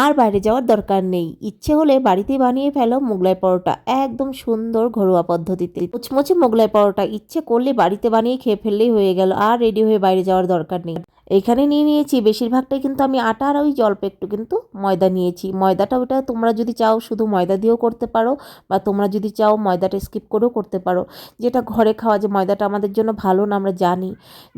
আর বাইরে যাওয়ার দরকার নেই। ইচ্ছে হলে বাড়িতেই বানিয়ে ফেলো মোগলাই পরোটা, একদম সুন্দর ঘরোয়া পদ্ধতিতে মুচমুচে মোগলাই পরোটা। ইচ্ছে করলে বাড়িতে বানিয়ে খেয়ে ফেললেই হয়ে গেল, আর রেডি হয়ে বাইরে যাওয়ার দরকার নেই। এখানে নিয়ে নিয়েছি বেশিরভাগটাই কিন্তু আমি আটা, আর ওই অল্প একটু কিন্তু ময়দা নিয়েছি। ময়দাটা ওটা তোমরা যদি চাও শুধু ময়দা দিয়েও করতে পারো, বা তোমরা যদি চাও ময়দাটা স্কিপ করেও করতে পারো। যেটা ঘরে খাওয়া, যে ময়দাটা আমাদের জন্য ভালো না আমরা জানি,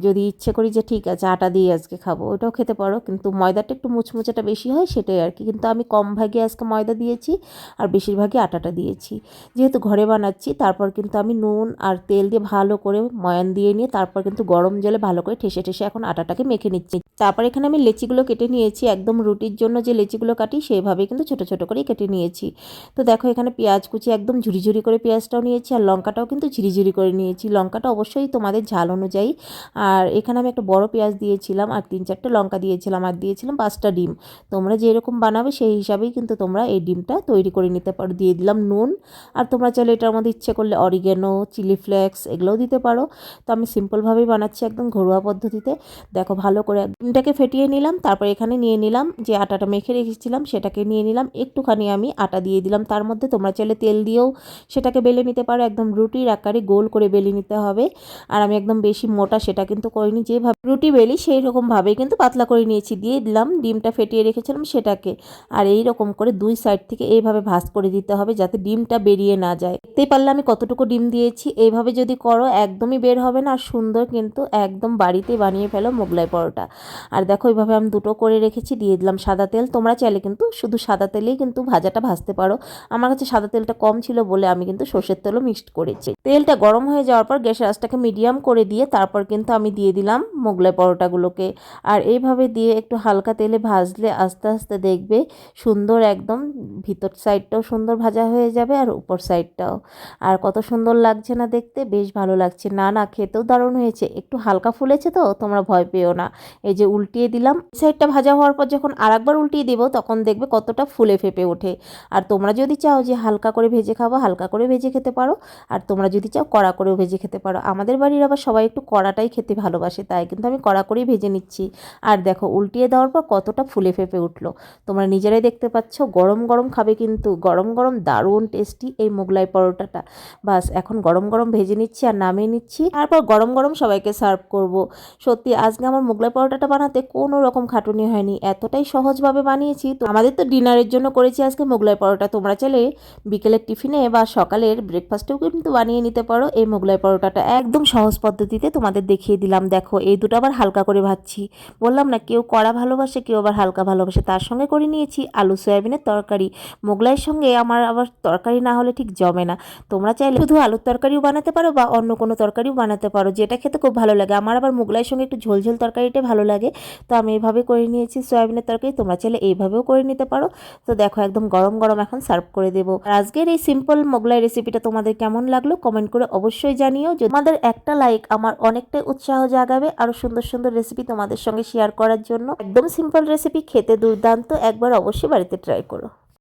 যদি ইচ্ছে করি যে ঠিক আছে আটা দিয়ে আজকে খাবো, ওটাও খেতে পারো, কিন্তু ময়দাটা একটু মুচমুচেটা বেশি হয় সেটাই আর কি। কিন্তু আমি কম ভাগে আজকে ময়দা দিয়েছি আর বেশিরভাগই আটাটা দিয়েছি, যেহেতু ঘরে বানাচ্ছি। তারপর কিন্তু আমি নুন আর তেল দিয়ে ভালো করে ময়ান দিয়ে নিয়ে তারপর কিন্তু গরম জলে ভালো করে ঠেসে ঠেসে এখন আটাটাকে মেখে নিচ্ছি। তারপর এখানে আমি লেচিগুলো কেটে নিয়েছি, একদম রুটির জন্য যে লেচিগুলো কাটি সেইভাবে কিন্তু ছোট ছোট করেই কেটে নিয়েছি। তো দেখো এখানে পেঁয়াজ কুচি একদম ঝুরি ঝুরি করে পেঁয়াজটাও নিয়েছি, আর লঙ্কাটাও কিন্তু ঝিরি ঝিরি করে নিয়েছি। লঙ্কাটা অবশ্যই তোমাদের ঝাল অনুযায়ী। আর এখানে আমি একটা বড় পেঁয়াজ দিয়েছিলাম, আর 3-4টে লঙ্কা দিয়েছিলাম, আর দিয়েছিলাম 5টা ডিম। তোমরা যেরকম বানাবে সেই হিসাবেই কিন্তু তোমরা এই ডিমটা তৈরি করে নিতে পারো। দিয়ে দিলাম নুন, আর তোমরা চাইলে এটার মধ্যে ইচ্ছে করলে অরিগ্যানো, চিলি ফ্লেক্স এগুলোও দিতে পারো। তো আমি সিম্পলভাবেই বানাচ্ছি একদম ঘরোয়া পদ্ধতিতে। দেখো ভালো করে ডিমটাকে ফেটিয়ে নিলাম, তারপর এখানে নিয়ে নিলাম যে আটাটা মেখে রেখেছিলাম সেটাকে নিয়ে নিলাম। একটুখানি আমি আটা দিয়ে দিলাম তার মধ্যে, তোমরা চাইলে তেল দিয়েও সেটাকে বেলে নিতে পারো। একদম রুটির আকারে গোল করে বেলে নিতে হবে। আর আমি একদম বেশি মোটা সেটা কিন্তু করিনি, যেভাবে রুটি বেলি সেই রকমভাবেই কিন্তু পাতলা করে নিয়েছি। দিয়ে দিলাম ডিমটা ফেটিয়ে রেখেছিলাম সেটাকে, আর এই রকম করে দুই সাইড থেকে এইভাবে ভাঁজ করে দিতে হবে যাতে ডিমটা বেরিয়ে না যায়। দেখতেই পারলে আমি কতটুকু ডিম দিয়েছি। এইভাবে যদি করো একদমই বের হবে না, আর সুন্দর কিন্তু একদম বাড়িতে বানিয়ে ফেলো মোগলাই পরোটা। আর দেখো এইভাবে আমি দুটো করে রেখেছি। দিয়ে দিলাম সাদা তেল, তোমরা চাইলে কিন্তু শুধু সাদা তেলেই কিন্তু ভাজাটা ভাজতে পারো। আমার কাছে সাদা তেলটা কম ছিল বলে আমি কিন্তু সর্ষের তেলও মিক্সড করেছি। তেলটা গরম হয়ে যাওয়ার পর গ্যাসের আঁচটাকে মিডিয়াম করে দিয়ে তারপর কিন্তু আমি দিয়ে দিলাম মোগলাই পরোটাগুলোকে। আর এইভাবে দিয়ে একটু হালকা তেলে ভাজলে আস্তে আস্তে দেখবে সুন্দর একদম ভিতর সাইডটাও সুন্দর ভাজা হয়ে যাবে, আর উপর সাইডটাও। আর কত সুন্দর লাগছে না দেখতে, বেশ ভালো লাগছে। না না, খেতেও দারুণ হয়েছে। একটু হালকা ফুলেছে তো তোমরা ভয় পেও না। এই যে উল্টিয়ে দিলাম, সাইডটা ভাজা হওয়ার পর যখন আরেকবার উল্টিয়ে দেবো তখন দেখবে কতটা ফুলে ফেপে ওঠে। আর তোমরা যদি চাও যে হালকা করে ভেজে খাবো, হালকা করে ভেজে খেতে পারো। আর তোমরা যদি চাও কড়া করেও ভেজে খেতে পারো। আমাদের বাড়ির আবার সবাই একটু কড়াটাই খেতে ভালোবাসে, তাই কিন্তু আমি কড়া করেই ভেজে নিচ্ছি। আর দেখো উল্টিয়ে দেওয়ার পর কতটা ফুলে ফেপে উঠলো, তোমরা নিজেরাই দেখতে পাচ্ছ। গরম গরম খাবে কিন্তু, গরম গরম দারুণ টেস্টি এই মোগলাই পরোটাটা। বাস এখন গরম গরম ভেজে নিচ্ছি আর নামিয়ে নিচ্ছি, তারপর গরম গরম সবাইকে সার্ভ করব। সত্যি আজকে আমার মোগলাই পরোটাটা বানাতে কোনো রকম খাটুনি হয়নি, এতটাই সহজভাবে বানিয়েছি। তো আমাদের তো ডিনারের জন্য করেছি আজকে মোগলাই পরোটা। তোমরা চাইলে বিকেলের টিফিনে বা সকালের ব্রেকফাস্টেও কিন্তু বানিয়ে নিতে পারো এই মোগলাই পরোটাটা। একদম সহজ পদ্ধতিতে তোমাদের দেখিয়ে দিলাম। দেখো এই দুটো আবার হালকা করে ভাজছি, বললাম না কেউ কড়া ভালোবাসে কেউ আবার হালকা ভালোবাসে। তার সঙ্গে করে নিয়েছি আলু সয়াবিনের তরকারি। মোগলাইয়ের সঙ্গে আমার আবার তরকারি না হলে ঠিক জমে না। তোমরা চাইলে শুধু আলুর তরকারিও বানাতে পারো বা অন্য কোনো তরকারিও বানাতে পারো, যেটা খেতে খুব ভালো লাগে। আমার আবার মোগলাইয়ের সঙ্গে একটু ঝোল ঝোল তরকারিটা ভালো লাগে, তো আমি এইভাবে করে নিয়েছি সয়াবিনের তরকারি। তোমরা চাইলে এইভাবেও করে নিতে পারো। তো দেখো একদম গরম গরম এখন সার্ভ করে দেবো। আর আজকের এই সিম্পল মোগলাই রেসিপিটা তোমাদের কেমন লাগলো কমেন্ট করে অবশ্যই জানিও। তোমাদের একটা লাইক আমার অনেকটাই উৎসাহ জাগাবে আরো সুন্দর সুন্দর রেসিপি তোমাদের সঙ্গে শেয়ার করার জন্য। একদম সিম্পল রেসিপি, খেতে দুর্দান্ত, একবার অবশ্যই বাড়িতে ট্রাই করো।